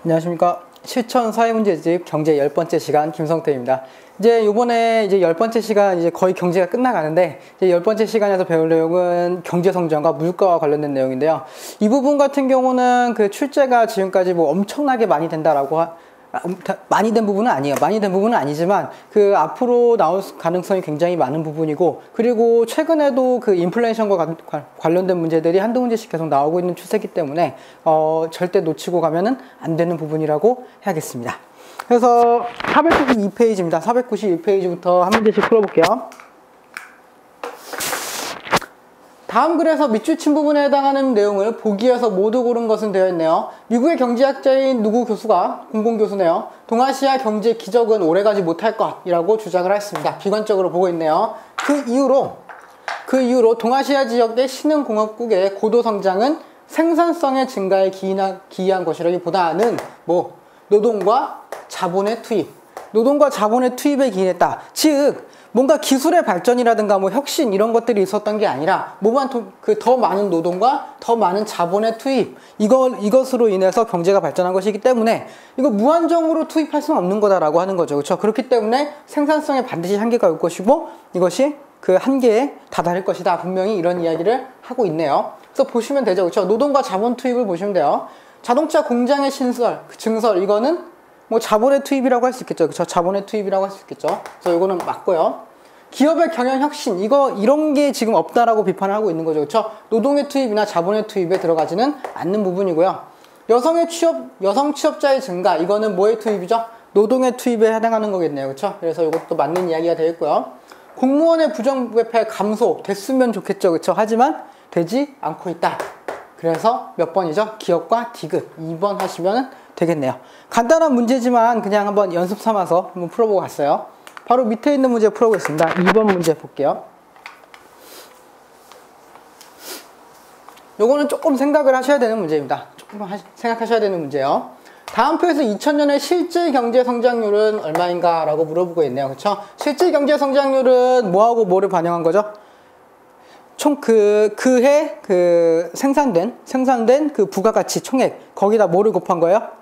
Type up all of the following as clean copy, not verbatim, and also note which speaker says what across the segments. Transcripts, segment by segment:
Speaker 1: 안녕하십니까. 실천 사회문제집 경제 10번째 시간 김성태입니다. 이제 요번에 이제 10번째 시간 이제 거의 경제가 끝나가는데, 이제 10번째 시간에서 배울 내용은 경제 성장과 물가와 관련된 내용인데요. 이 부분 같은 경우는 그 출제가 지금까지 뭐 엄청나게 많이 된다라고 많이 된 부분은 아니에요. 많이 된 부분은 아니지만 그 앞으로 나올 가능성이 굉장히 많은 부분이고, 그리고 최근에도 그 인플레이션과 관련된 문제들이 한두 문제씩 계속 나오고 있는 추세이기 때문에 절대 놓치고 가면은 안 되는 부분이라고 해야겠습니다. 그래서 492페이지입니다. 492페이지부터 한 문제씩 풀어볼게요. 다음 글에서 밑줄 친 부분에 해당하는 내용을 보기에서 모두 고른 것은 되어 있네요. 미국의 경제학자인 누구 교수가, 공공교수네요. 동아시아 경제 기적은 오래가지 못할 것이라고 주장을 했습니다. 비관적으로 보고 있네요. 그 이후로 동아시아 지역의 신흥공업국의 고도 성장은 생산성의 증가에 기이한 것이라기보다는 노동과 자본의 투입에 기인했다. 즉 뭔가 기술의 발전이라든가 혁신 이런 것들이 있었던 게 아니라 더 많은 노동과 더 많은 자본의 투입, 이것으로 인해서 경제가 발전한 것이기 때문에 이거 무한정으로 투입할 수는 없는 거다라고 하는 거죠. 그렇죠? 그렇기 때문에 생산성에 반드시 한계가 올 것이고, 이것이 그 한계에 다다를 것이다. 분명히 이런 이야기를 하고 있네요. 그래서 보시면 되죠. 그렇죠? 노동과 자본 투입을 보시면 돼요. 자동차 공장의 증설, 이거는 자본의 투입이라고 할 수 있겠죠. 그렇죠? 자본의 투입이라고 할 수 있겠죠. 그래서 이거는 맞고요. 기업의 경영 혁신, 이런 게 지금 없다라고 비판을 하고 있는 거죠. 그렇죠? 노동의 투입이나 자본의 투입에 들어가지는 않는 부분이고요. 여성 취업자의 증가, 이거는 뭐의 투입이죠? 노동의 투입에 해당하는 거겠네요. 그렇죠? 그래서 이것도 맞는 이야기가 되겠고요. 공무원의 부정부패 감소, 됐으면 좋겠죠. 그렇죠? 하지만 되지 않고 있다. 그래서 몇 번이죠? 기업과 디귿, 2번 하시면 되겠네요. 간단한 문제지만 그냥 한번 연습 삼아서 한번 풀어보고 갔어요. 바로 밑에 있는 문제 풀어보겠습니다. 2번 문제 볼게요. 요거는 조금 생각을 하셔야 되는 문제입니다. 조금 생각하셔야 되는 문제예요. 다음 표에서 2000년의 실질 경제 성장률은 얼마인가 라고 물어보고 있네요. 그렇죠? 실질 경제 성장률은 뭐하고 뭐를 반영한 거죠? 총 그해 생산된 그 부가가치 총액, 거기다 뭐를 곱한 거예요?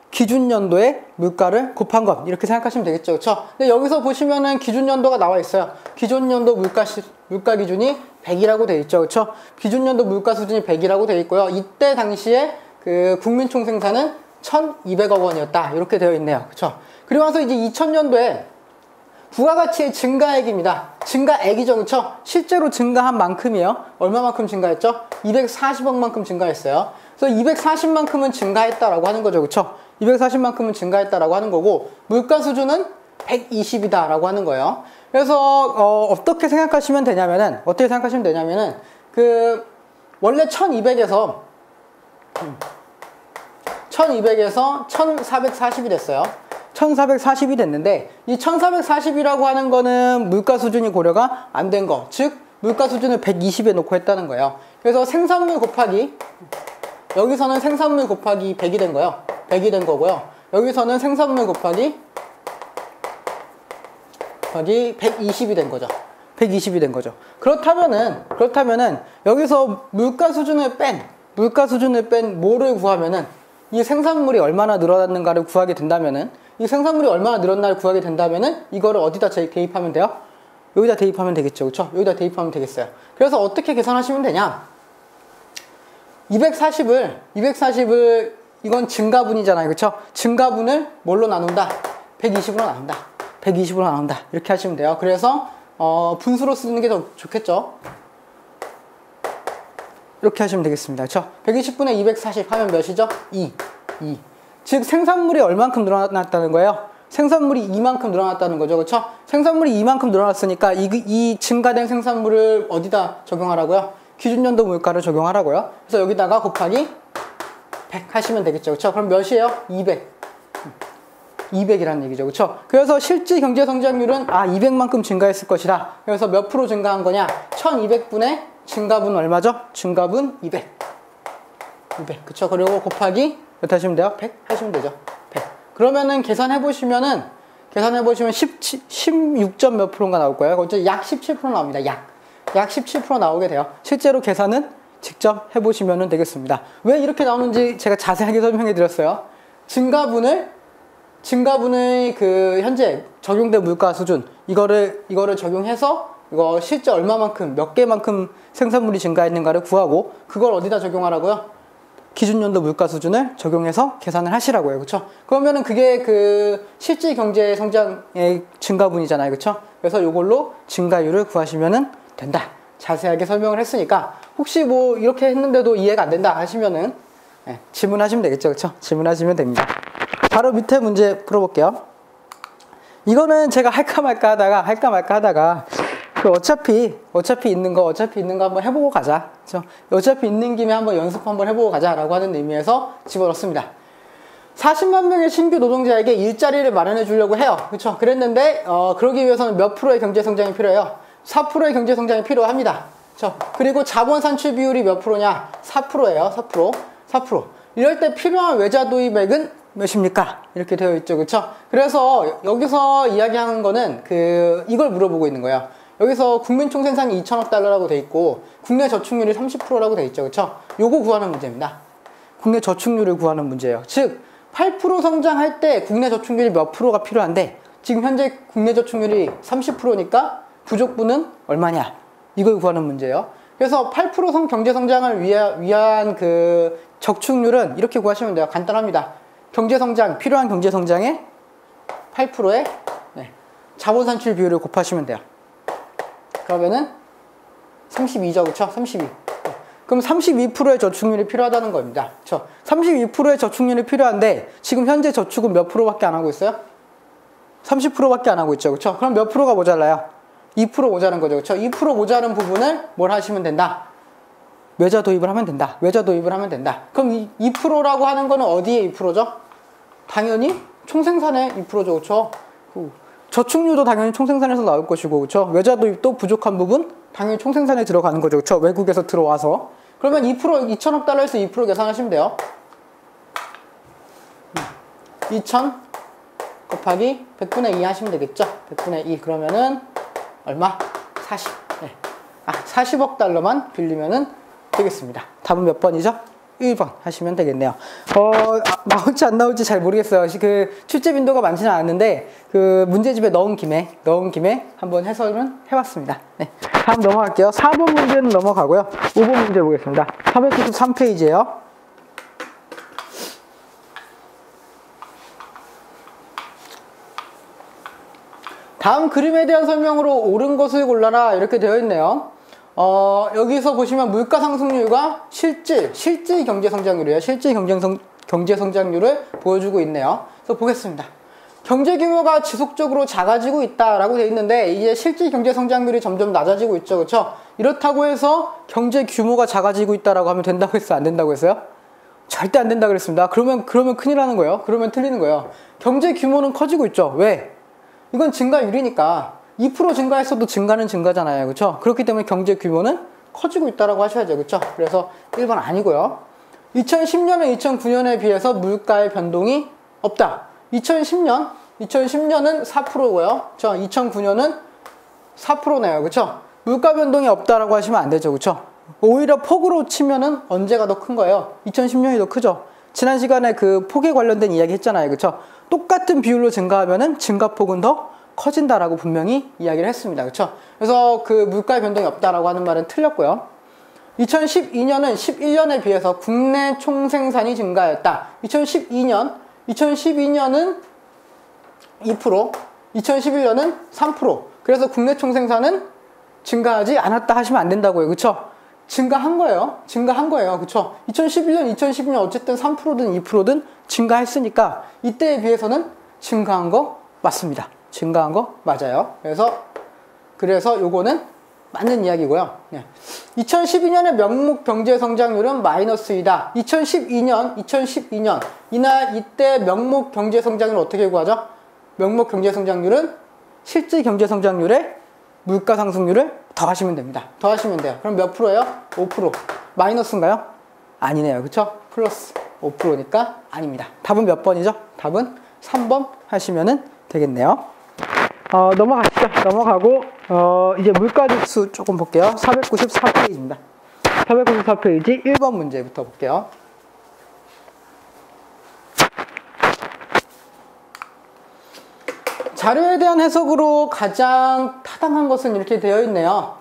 Speaker 1: 기준연도의 물가를 곱한 것, 이렇게 생각하시면 되겠죠. 그렇죠? 근데 여기서 보시면은 기준연도가 나와 있어요. 기준연도 물가 기준이 100이라고 되어 있죠. 그렇죠? 기준연도 물가 수준이 100이라고 되어 있고요. 이때 당시에 그 국민 총생산은 1200억 원이었다. 이렇게 되어 있네요. 그렇죠? 그리고 나서 이제 2000년도에 부가가치의 증가액입니다. 증가액이죠. 그렇죠? 실제로 증가한 만큼이에요. 얼마만큼 증가했죠? 240억만큼 증가했어요. 그래서 240만큼은 증가했다라고 하는 거죠. 그렇죠? 240만큼은 증가했다라고 하는 거고, 물가 수준은 120이다라고 하는 거예요. 그래서 어떻게 생각하시면 되냐면은 원래 1200에서 1440이 됐어요. 1440이 됐는데, 이 1440이라고 하는 거는 물가 수준이 고려가 안 된 거, 즉 물가 수준을 120에 놓고 했다는 거예요. 그래서 생산물 곱하기, 여기서는 생산물 곱하기 100이 된 거예요. 100이 된 거고요. 여기서는 생산물 곱하기 120이 된 거죠. 120이 된 거죠. 그렇다면은 여기서 물가 수준을 뺀 뭐를 구하면은, 이 생산물이 얼마나 늘어났는가를 구하게 된다면은, 이거를 어디다 대입하면 돼요? 여기다 대입하면 되겠죠. 그렇죠? 여기다 대입하면 되겠어요. 그래서 어떻게 계산하시면 되냐? 240을 이건 증가분이잖아요. 그렇죠? 증가분을 뭘로 나눈다? 120으로 나눈다. 이렇게 하시면 돼요. 그래서 분수로 쓰는 게 더 좋겠죠? 이렇게 하시면 되겠습니다. 그렇죠? 120분의 240 하면 몇이죠? 2. 즉 생산물이 얼만큼 늘어났다는 거예요? 생산물이 이만큼 늘어났다는 거죠. 그렇죠? 생산물이 이만큼 늘어났으니까 이 증가된 생산물을 어디다 적용하라고요? 기준연도 물가를 적용하라고요. 그래서 여기다가 곱하기 100 하시면 되겠죠. 그렇죠? 그럼 몇이에요? 200이라는 얘기죠. 그렇죠? 그래서 실질 경제 성장률은 200만큼 증가했을 것이다. 그래서 몇 프로 증가한 거냐? 1200분의 증가분 얼마죠? 증가분 200. 그쵸? 그리고 곱하기 몇 하시면 돼요? 100 하시면 되죠. 100. 그러면은 계산해 보시면 16점 몇 프로인가 나올 거예요. 어쨌든 약 17% 나옵니다. 약 17% 나오게 돼요. 실제로 계산은 직접 해보시면 되겠습니다. 왜 이렇게 나오는지 제가 자세하게 설명해 드렸어요. 증가분의 그 현재 적용된 물가 수준 이거를 적용해서 이거 실제 얼마만큼 몇 개만큼 생산물이 증가했는가를 구하고 그걸 어디다 적용하라고요? 기준연도 물가 수준을 적용해서 계산을 하시라고요. 그렇죠? 그러면은 그게 그 실질 경제 성장의 증가분이잖아요. 그렇죠? 그래서 이걸로 증가율을 구하시면은 된다. 자세하게 설명을 했으니까 혹시 뭐 이렇게 했는데도 이해가 안 된다 하시면은 질문하시면 되겠죠. 그렇죠? 질문하시면 됩니다. 바로 밑에 문제 풀어볼게요. 이거는 제가 할까 말까 하다가 그 어차피 있는 거 한번 해보고 가자. 그렇죠? 어차피 있는 김에 한번 연습 한번 해보고 가자라고 하는 의미에서 집어넣습니다. 40만 명의 신규 노동자에게 일자리를 마련해 주려고 해요. 그렇죠? 그랬는데 그러기 위해서는 몇 프로의 경제 성장이 필요해요? 4%의 경제 성장이 필요합니다. 그렇죠? 그리고 자본 산출 비율이 몇 프로냐? 4%예요. 4%. 이럴 때 필요한 외자 도입액은 몇입니까? 이렇게 되어 있죠. 그렇죠? 그래서 여기서 이야기하는 거는 이걸 물어보고 있는 거예요. 여기서 국민 총생산이 2천억 달러라고 돼 있고 국내 저축률이 30%라고 돼 있죠. 그렇죠? 요거 구하는 문제입니다. 국내 저축률을 구하는 문제예요. 즉 8% 성장할 때 국내 저축률이 몇 프로가 필요한데 지금 현재 국내 저축률이 30%니까 부족분은 얼마냐? 이걸 구하는 문제예요. 그래서 8% 경제 성장을 위한 그 저축률은 이렇게 구하시면 돼요. 간단합니다. 필요한 경제 성장의 8%의 자본 산출 비율을 곱하시면 돼요. 그러면은 32죠. 그쵸? 32. 그럼 32%의 저축률이 필요하다는 겁니다. 그쵸? 32%의 저축률이 필요한데 지금 현재 저축은 몇 프로밖에 안 하고 있어요? 30%밖에 안 하고 있죠. 그쵸? 그럼 몇 프로가 모자라요? 2% 모자란 거죠. 그쵸? 2% 모자란 부분을 뭘 하시면 된다? 외자 도입을 하면 된다. 그럼 2%라고 하는 거는 어디에 2%죠? 당연히 총생산의 2%죠. 그쵸? 저축률도 당연히 총생산에서 나올 것이고, 그쵸? 외자 도입도 부족한 부분 당연히 총생산에 들어가는 거죠. 그쵸? 외국에서 들어와서. 그러면 2%, 2천억 달러에서 2% 계산하시면 돼요. 2천 곱하기 100분의 2 하시면 되겠죠? 100분의 2 그러면은 얼마? 40. 40억 달러만 빌리면은 되겠습니다. 답은 몇 번이죠? 1번 하시면 되겠네요. 나올지 안 나올지 잘 모르겠어요. 그 출제 빈도가 많지는 않은데 그 문제집에 넣은 김에 한번 해설은 해봤습니다. 네. 다음 넘어갈게요. 4번 문제는 넘어가고요. 5번 문제 보겠습니다. 493페이지예요. 다음 그림에 대한 설명으로 옳은 것을 골라라 이렇게 되어 있네요. 여기서 보시면 물가 상승률과 실질 경제 성장률이에요. 실질 경제 성장률을 보여주고 있네요. 그래서 보겠습니다. 경제 규모가 지속적으로 작아지고 있다라고 되어 있는데 이제 실질 경제 성장률이 점점 낮아지고 있죠. 그렇죠? 이렇다고 해서 경제 규모가 작아지고 있다라고 하면 된다고 했어요? 안 된다고 했어요? 절대 안 된다고 그랬습니다. 그러면 큰일 나는 거예요. 그러면 틀리는 거예요. 경제 규모는 커지고 있죠. 왜? 이건 증가율이니까 2% 증가했어도 증가는 증가잖아요. 그렇죠? 그렇기 때문에 경제 규모는 커지고 있다라고 하셔야죠. 그렇죠? 그래서 1번 아니고요. 2010년에 2009년에 비해서 물가의 변동이 없다. 2010년은 4%고요. 그렇죠? 2009년은 4%네요. 그렇죠? 물가 변동이 없다라고 하시면 안 되죠. 그렇죠? 오히려 폭으로 치면은 언제가 더 큰 거예요? 2010년이 더 크죠? 지난 시간에 그 폭에 관련된 이야기 했잖아요. 그렇죠? 똑같은 비율로 증가하면은 증가폭은 더 커진다라고 분명히 이야기를 했습니다. 그렇죠? 그래서 그 물가의 변동이 없다라고 하는 말은 틀렸고요. 2012년은 11년에 비해서 국내 총생산이 증가했다. 2012년은 2%, 2011년은 3%. 그래서 국내 총생산은 증가하지 않았다 하시면 안 된다고요. 그렇죠? 증가한 거예요. 그렇죠? 2011년, 2012년 어쨌든 3%든 2%든 증가했으니까 이때에 비해서는 증가한 거 맞습니다. 증가한 거 맞아요. 그래서 요거는 맞는 이야기고요. 2012년의 명목 경제 성장률은 마이너스이다. 2012년 이때 명목 경제 성장률 어떻게 구하죠? 명목 경제 성장률은 실질 경제 성장률에 물가 상승률을 더하시면 됩니다. 더하시면 돼요. 그럼 몇 프로예요? 5%. 마이너스인가요? 아니네요. 그렇죠? 플러스 5%니까 아닙니다. 답은 몇 번이죠? 답은 3번 하시면 되겠네요. 넘어가시죠. 넘어가고 이제 물가지수 조금 볼게요. 494페이지입니다. 494페이지 1번 문제부터 볼게요. 자료에 대한 해석으로 가장 타당한 것은 이렇게 되어 있네요.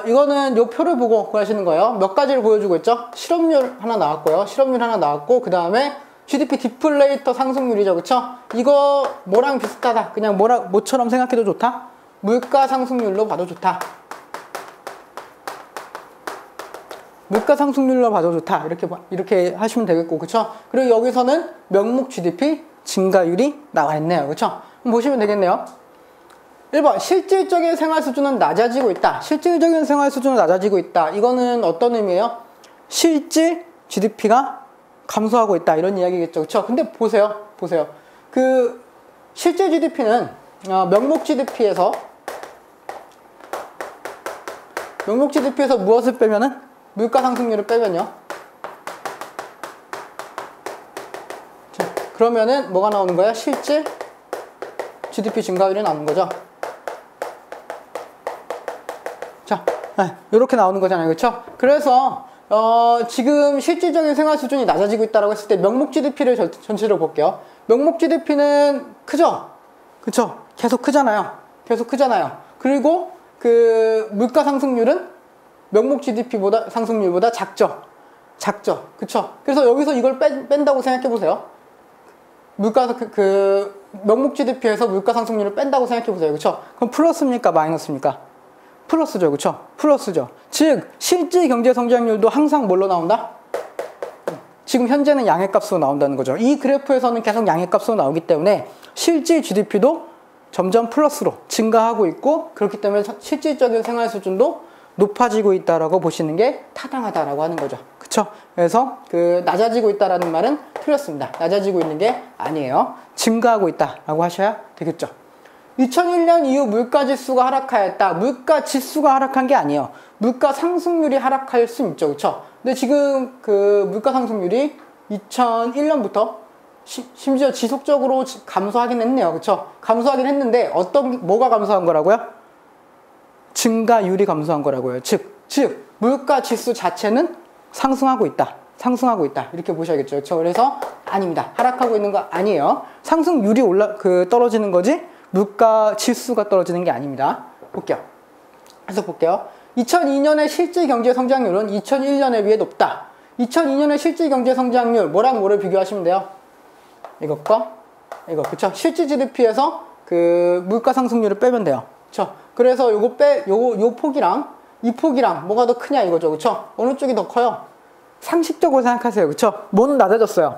Speaker 1: 이거는 요 표를 보고 구하시는 거예요. 몇 가지를 보여주고 있죠? 실업률 하나 나왔고요. 실업률 하나 나왔고, 그 다음에 GDP 디플레이터 상승률이죠. 그쵸? 이거 뭐랑 비슷하다. 그냥 뭐처럼 생각해도 좋다. 물가 상승률로 봐도 좋다. 물가 상승률로 봐도 좋다. 이렇게 하시면 되겠고, 그쵸? 그리고 여기서는 명목 GDP 증가율이 나와 있네요. 그쵸? 보시면 되겠네요. 1번, 실질적인 생활 수준은 낮아지고 있다. 실질적인 생활 수준은 낮아지고 있다. 이거는 어떤 의미예요? 실질 GDP가 감소하고 있다. 이런 이야기겠죠. 그쵸? 근데 보세요. 그, 실질 GDP는, 명목 GDP에서 무엇을 빼면은? 물가 상승률을 빼면요. 자, 그러면은 뭐가 나오는 거야? 실질 GDP 증가율이 나오는 거죠. 자, 이렇게 나오는 거잖아요. 그쵸? 그래서 지금 실질적인 생활 수준이 낮아지고 있다고 했을 때 명목 GDP를 전체로 볼게요. 명목 GDP는 크죠? 그쵸? 계속 크잖아요. 그리고 그 물가 상승률은 명목 GDP보다 상승률보다 작죠. 그쵸? 그래서 여기서 이걸 뺀다고 생각해 보세요. 명목 GDP에서 물가 상승률을 뺀다고 생각해 보세요. 그쵸? 그럼 플러스입니까? 마이너스입니까? 플러스죠. 그쵸? 플러스죠. 즉, 실질 경제 성장률도 항상 뭘로 나온다? 지금 현재는 양의 값으로 나온다는 거죠. 이 그래프에서는 계속 양의 값으로 나오기 때문에 실질 GDP도 점점 플러스로 증가하고 있고, 그렇기 때문에 실질적인 생활 수준도 높아지고 있다라고 보시는 게 타당하다라고 하는 거죠. 그쵸? 그래서 그 낮아지고 있다라는 말은 틀렸습니다. 낮아지고 있는 게 아니에요. 증가하고 있다라고 하셔야 되겠죠. 2001년 이후 물가 지수가 하락하였다. 물가 지수가 하락한 게 아니에요. 물가 상승률이 하락할 수 있죠. 그쵸? 근데 지금 그 물가 상승률이 2001년부터 심지어 지속적으로 감소하긴 했네요. 그쵸? 감소하긴 했는데 뭐가 감소한 거라고요? 증가율이 감소한 거라고요. 즉 물가 지수 자체는 상승하고 있다. 이렇게 보셔야겠죠. 그렇죠? 그래서 아닙니다. 하락하고 있는 거 아니에요. 상승률이 떨어지는 거지 물가 지수가 떨어지는 게 아닙니다. 볼게요. 2002년의 실질 경제 성장률은 2001년에 비해 높다. 2002년의 실질 경제 성장률 뭐랑 뭐를 비교하시면 돼요? 이것과 이거. 그쵸? 실질 GDP에서 그 물가 상승률을 빼면 돼요. 그쵸? 그래서 요 폭이랑 이 폭이랑 뭐가 더 크냐 이거죠. 그쵸? 어느 쪽이 더 커요? 상식적으로 생각하세요. 그쵸? 뭐는 낮아졌어요?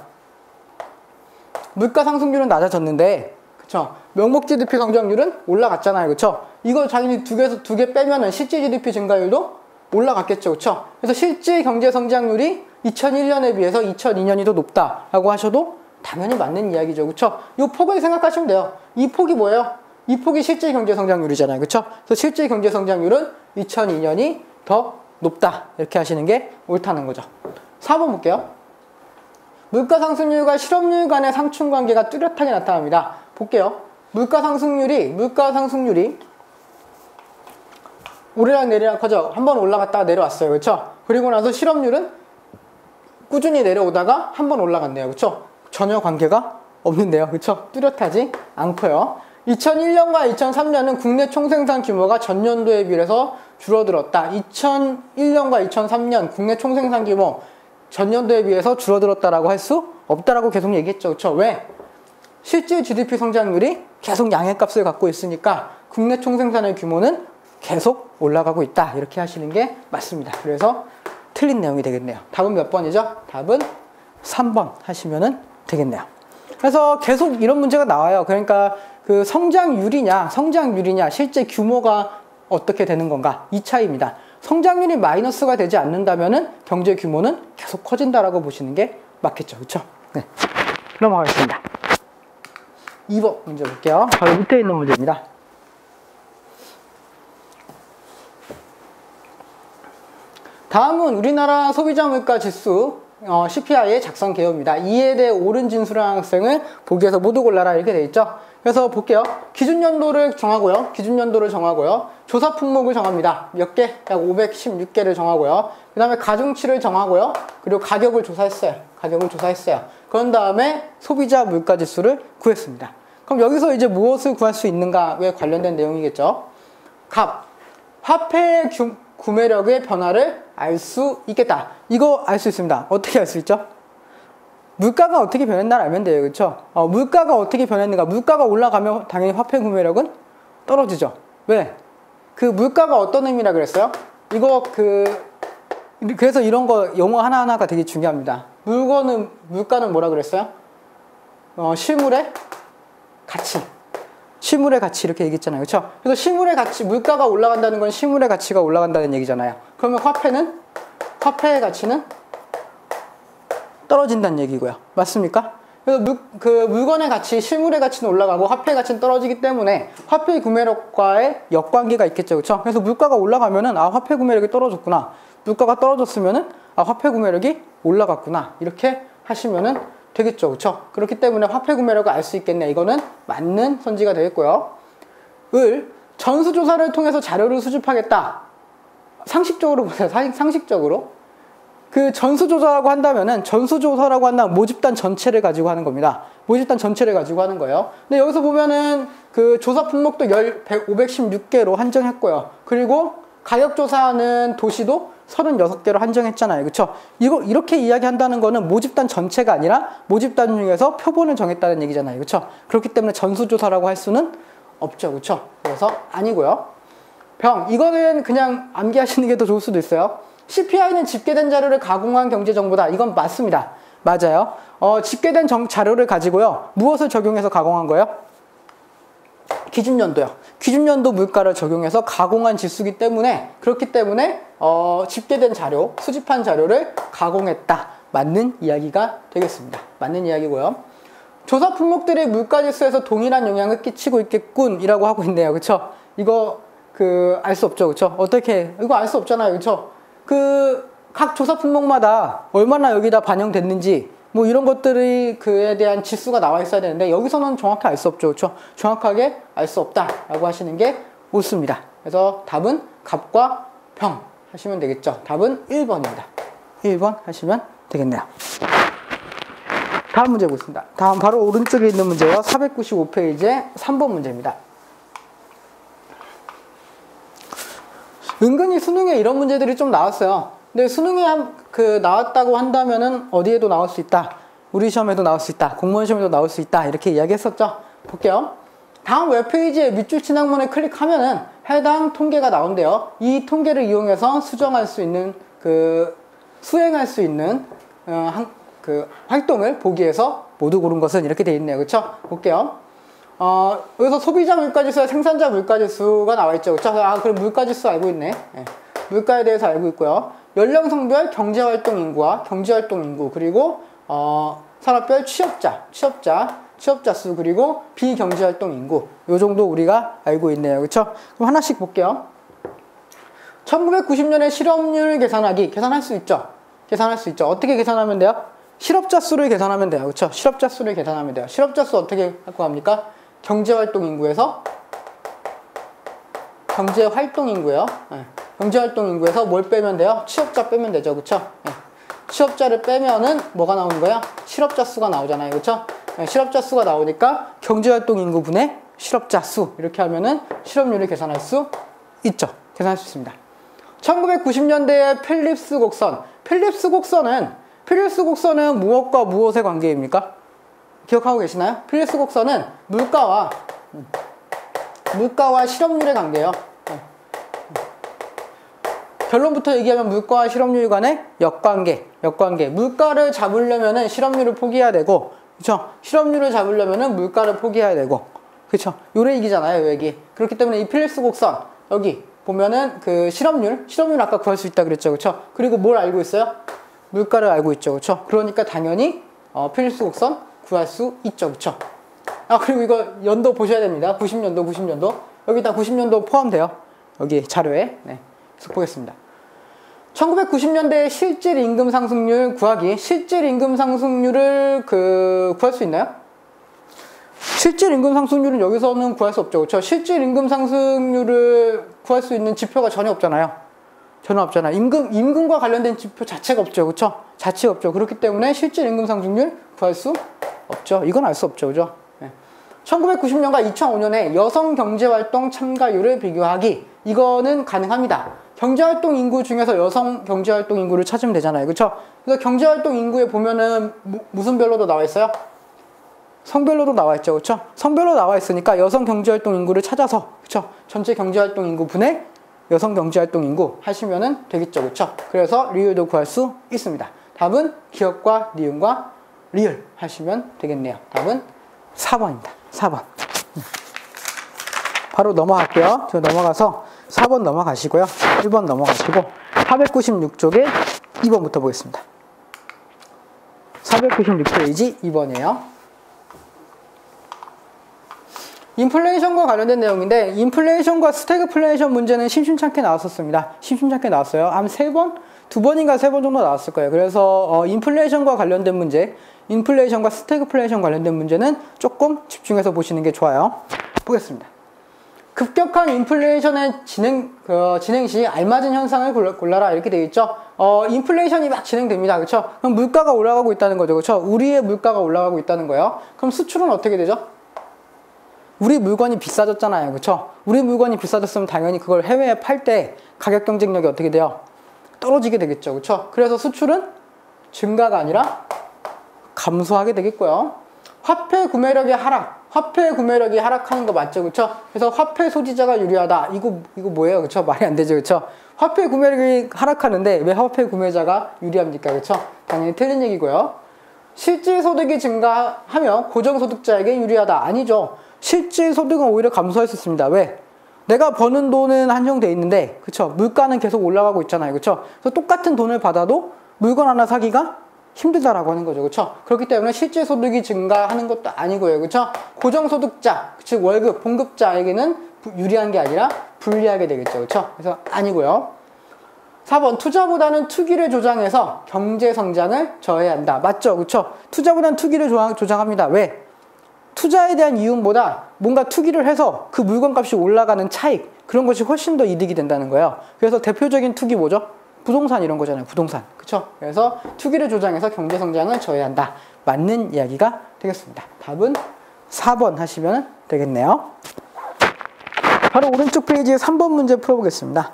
Speaker 1: 물가 상승률은 낮아졌는데, 그쵸? 명목 GDP 성장률은 올라갔잖아요. 그쵸? 이걸 자기네 두 개 빼면은 실질 GDP 증가율도 올라갔겠죠. 그쵸? 그래서 실질 경제 성장률이 2001년에 비해서 2002년이 더 높다라고 하셔도 당연히 맞는 이야기죠. 그쵸? 이 폭을 생각하시면 돼요. 이 폭이 뭐예요? 이 폭이 실질 경제 성장률이잖아요. 그쵸? 그래서 실질 경제 성장률은 2002년이 더 높다. 이렇게 하시는 게 옳다는 거죠. 4번 볼게요. 물가 상승률과 실업률 간의 상충 관계가 뚜렷하게 나타납니다. 볼게요. 물가 상승률이 오르락내리락 하죠. 한번 올라갔다가 내려왔어요. 그쵸? 그리고 나서 실업률은 꾸준히 내려오다가 한번 올라갔네요. 그쵸? 전혀 관계가 없는데요. 그쵸? 뚜렷하지 않고요. 2001년과 2003년은 국내 총생산 규모가 전년도에 비해서 줄어들었다. 2001년과 2003년 국내 총생산 규모 전년도에 비해서 줄어들었다라고 할 수 없다라고 계속 얘기했죠. 그쵸? 왜? 실질 GDP 성장률이 계속 양의 값을 갖고 있으니까 국내 총생산의 규모는 계속 올라가고 있다. 이렇게 하시는 게 맞습니다. 그래서 틀린 내용이 되겠네요. 답은 몇 번이죠? 답은 3번 하시면 되겠네요. 그래서 계속 이런 문제가 나와요. 그러니까 그 성장률이냐 실제 규모가 어떻게 되는 건가, 이 차이입니다. 성장률이 마이너스가 되지 않는다면은 경제 규모는 계속 커진다라고 보시는 게 맞겠죠. 그렇죠? 네. 넘어가겠습니다. 2번 문제 볼게요. 바로 밑에 있는 문제입니다. 다음은 우리나라 소비자 물가 지수 CPI의 작성 개요입니다. 이에 대해 옳은 진술한 학생을 보기에서 모두 골라라 이렇게 돼 있죠. 그래서 볼게요. 기준 연도를 정하고요. 조사 품목을 정합니다. 몇 개? 약 516개를 정하고요. 그 다음에 가중치를 정하고요. 그리고 가격을 조사했어요. 그런 다음에 소비자 물가 지수를 구했습니다. 그럼 여기서 이제 무엇을 구할 수 있는가에 관련된 내용이겠죠. 값, 화폐의 구매력의 변화를 알 수 있겠다. 이거 알 수 있습니다. 어떻게 알 수 있죠? 물가가 어떻게 변했나를 알면 돼요. 그렇죠? 물가가 어떻게 변했는가. 물가가 올라가면 당연히 화폐 구매력은 떨어지죠. 왜? 그 물가가 어떤 의미라 그랬어요? 그래서 이런 거 용어 하나하나가 되게 중요합니다. 물가는 뭐라 그랬어요? 실물의 가치. 실물의 가치 이렇게 얘기했잖아요. 그렇죠? 그래서 실물의 가치, 물가가 올라간다는 건 실물의 가치가 올라간다는 얘기잖아요. 그러면 화폐의 가치는 떨어진다는 얘기고요. 맞습니까? 그래서 물건의 가치, 실물의 가치는 올라가고 화폐의 가치는 떨어지기 때문에 화폐 구매력과의 역관계가 있겠죠. 그렇죠? 그래서 물가가 올라가면은 화폐 구매력이 떨어졌구나. 물가가 떨어졌으면은 화폐 구매력이 올라갔구나. 이렇게 하시면은 되겠죠. 그렇죠? 그렇기 때문에 화폐 구매력을 알 수 있겠네. 이거는 맞는 선지가 되겠고요. 전수조사를 통해서 자료를 수집하겠다. 상식적으로 보세요. 상식적으로. 그 전수조사라고 한다면 모집단 전체를 가지고 하는 겁니다. 모집단 전체를 가지고 하는 거예요. 근데 여기서 보면은 그 조사 품목도 516개로 한정했고요. 그리고 가격조사하는 도시도 36개로 한정했잖아요. 그쵸? 이렇게 이야기한다는 거는 모집단 전체가 아니라 모집단 중에서 표본을 정했다는 얘기잖아요. 그쵸? 그렇기 때문에 전수조사라고 할 수는 없죠. 그쵸? 그래서 아니고요. 이거는 그냥 암기하시는 게 더 좋을 수도 있어요. CPI는 집계된 자료를 가공한 경제정보다. 이건 맞습니다. 맞아요. 집계된 자료를 가지고요. 무엇을 적용해서 가공한 거예요? 기준연도요. 기준연도 물가를 적용해서 가공한 지수이기 때문에 그렇기 때문에 집계된 자료, 수집한 자료를 가공했다. 맞는 이야기가 되겠습니다. 맞는 이야기고요. 조사 품목들이 물가지수에서 동일한 영향을 끼치고 있겠군 이라고 하고 있네요. 그쵸? 이거 알 수 없죠. 그쵸? 이거 알 수 없잖아요. 그쵸? 각 조사 품목마다 얼마나 여기다 반영됐는지 뭐 이런 것들이 그에 대한 지수가 나와 있어야 되는데 여기서는 정확히 알 수 없죠. 그렇죠? 정확하게 알 수 없다라고 하시는 게 옳습니다. 그래서 답은 값과 평 하시면 되겠죠. 답은 1번입니다. 1번 하시면 되겠네요. 다음 문제 보겠습니다. 다음 바로 오른쪽에 있는 문제요. 495페이지의 3번 문제입니다. 은근히 수능에 이런 문제들이 좀 나왔어요. 근데 수능에 나왔다고 한다면은 어디에도 나올 수 있다. 우리 시험에도 나올 수 있다. 공무원 시험에도 나올 수 있다. 이렇게 이야기했었죠. 볼게요. 다음 웹페이지에 밑줄 진학문을 클릭하면은 해당 통계가 나온대요. 이 통계를 이용해서 수행할 수 있는 활동을 보기 위해서 모두 고른 것은 이렇게 돼 있네요. 그쵸? 볼게요. 여기서 소비자 물가지수와 생산자 물가지수가 나와 있죠. 그쵸? 그럼 물가지수 알고 있네. 네. 물가에 대해서 알고 있고요. 연령 성별 경제활동 인구와 경제활동 인구, 그리고 산업별 취업자 수, 그리고 비경제활동 인구. 요 정도 우리가 알고 있네요. 그쵸? 그럼 하나씩 볼게요. 1990년에 실업률 계산할 수 있죠. 계산할 수 있죠. 어떻게 계산하면 돼요? 실업자 수를 계산하면 돼요. 그쵸? 실업자 수를 계산하면 돼요. 실업자 수 어떻게 갖고 갑니까? 경제활동 인구에서 경제활동 인구요. 네. 경제활동 인구에서 뭘 빼면 돼요? 취업자 빼면 되죠. 그쵸? 네. 취업자를 빼면은 뭐가 나오는 거야? 실업자 수가 나오잖아요. 그쵸? 네. 실업자 수가 나오니까 경제활동 인구분의 실업자 수. 이렇게 하면은 실업률을 계산할 수 있죠. 계산할 수 있습니다. 1990년대의 필립스 곡선. 필립스 곡선은 무엇과 무엇의 관계입니까? 기억하고 계시나요? 필립스 곡선은 물가와 실업률의 관계예요. 결론부터 얘기하면 물가와 실업률 간의 역관계. 물가를 잡으려면은 실업률을 포기해야 되고, 그쵸? 실업률을 잡으려면은 물가를 포기해야 되고, 그쵸? 요래 얘기잖아요, 요 얘기. 그렇기 때문에 이 필립스 곡선, 여기 보면은 실업률 아까 구할 수 있다 그랬죠, 그쵸? 그리고 뭘 알고 있어요? 물가를 알고 있죠, 그쵸? 그러니까 당연히 필립스 곡선 구할 수 있죠, 그쵸? 그리고 이거 연도 보셔야 됩니다. 90년도. 여기 다 90년도 포함돼요. 여기 자료에. 네. 계속 보겠습니다. 1990년대 실질 임금 상승률 구하기. 실질 임금 상승률을 구할 수 있나요? 실질 임금 상승률은 여기서는 구할 수 없죠. 그렇죠? 실질 임금 상승률을 구할 수 있는 지표가 전혀 없잖아요. 임금과 관련된 지표 자체가 없죠. 그렇죠? 자체가 없죠. 그렇기 때문에 실질 임금 상승률 구할 수 없죠. 이건 알 수 없죠. 그죠? 네. 1990년과 2005년에 여성 경제활동 참가율을 비교하기. 이거는 가능합니다. 경제활동 인구 중에서 여성 경제활동 인구를 찾으면 되잖아요. 그쵸? 그래서 경제활동 인구에 보면은 무슨 별로도 나와 있어요? 성별로도 나와 있죠. 그쵸? 성별로 나와 있으니까 여성 경제활동 인구를 찾아서, 그쵸? 전체 경제활동 인구 분의 여성 경제활동 인구 하시면은 되겠죠. 그쵸? 그래서 리을도 구할 수 있습니다. 답은 기억과 니은과 리을 하시면 되겠네요. 답은 4번입니다. 4번. 바로 넘어갈게요. 저 넘어가서 4번 넘어가시고요. 1번 넘어가시고 496쪽에 2번부터 보겠습니다. 496페이지 2번이에요. 인플레이션과 관련된 내용인데 인플레이션과 스태그플레이션 문제는 심심찮게 나왔었습니다. 심심찮게 나왔어요. 한 3번? 2번인가 3번 정도 나왔을 거예요. 그래서 인플레이션과 관련된 문제, 인플레이션과 스태그플레이션 관련된 문제는 조금 집중해서 보시는 게 좋아요. 보겠습니다. 급격한 인플레이션의 진행 시 알맞은 현상을 골라라 이렇게 되어 있죠. 인플레이션이 막 진행됩니다. 그렇죠? 그럼 물가가 올라가고 있다는 거죠. 그렇죠? 우리의 물가가 올라가고 있다는 거예요. 그럼 수출은 어떻게 되죠? 우리 물건이 비싸졌잖아요. 그렇죠? 우리 물건이 비싸졌으면 당연히 그걸 해외에 팔 때 가격 경쟁력이 어떻게 돼요? 떨어지게 되겠죠. 그렇죠? 그래서 수출은 증가가 아니라 감소하게 되겠고요. 화폐 구매력의 하락. 화폐 구매력이 하락하는 거 맞죠? 그쵸? 그래서 화폐 소지자가 유리하다. 이거 뭐예요? 그쵸? 말이 안 되죠. 그쵸? 화폐 구매력이 하락하는데 왜 화폐 구매자가 유리합니까? 그쵸? 당연히 틀린 얘기고요. 실질 소득이 증가하면 고정소득자에게 유리하다. 아니죠. 실질 소득은 오히려 감소할 수 있습니다. 왜? 내가 버는 돈은 한정돼 있는데, 그쵸? 물가는 계속 올라가고 있잖아요. 그쵸? 그래서 똑같은 돈을 받아도 물건 하나 사기가 힘들다라고 하는 거죠. 그쵸? 그렇기 때문에 실질 소득이 증가하는 것도 아니고요. 그쵸? 고정소득자, 즉 월급, 봉급자에게는 유리한 게 아니라 불리하게 되겠죠. 그쵸? 그래서 아니고요. 4번, 투자보다는 투기를 조장해서 경제 성장을 저해한다. 맞죠? 그쵸? 투자보다는 투기를 조장합니다. 왜? 투자에 대한 이윤보다 뭔가 투기를 해서 그 물건값이 올라가는 차익, 그런 것이 훨씬 더 이득이 된다는 거예요. 그래서 대표적인 투기 뭐죠? 부동산 이런 거잖아요. 부동산. 그쵸? 그래서 투기를 조장해서 경제성장을 저해한다. 맞는 이야기가 되겠습니다. 답은 4번 하시면 되겠네요. 바로 오른쪽 페이지에 3번 문제 풀어보겠습니다.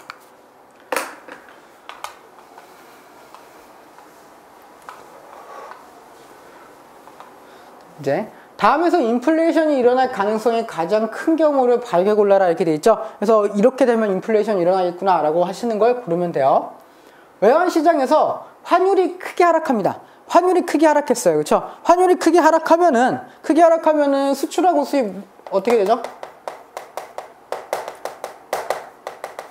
Speaker 1: 이제 다음에서 인플레이션이 일어날 가능성이 가장 큰 경우를 밝게 골라라 이렇게 돼 있죠. 그래서 이렇게 되면 인플레이션이 일어나겠구나 라고 하시는 걸 고르면 돼요. 외환시장에서 환율이 크게 하락합니다. 환율이 크게 하락했어요. 그렇죠? 환율이 크게 하락하면은 수출하고 수입 어떻게 되죠?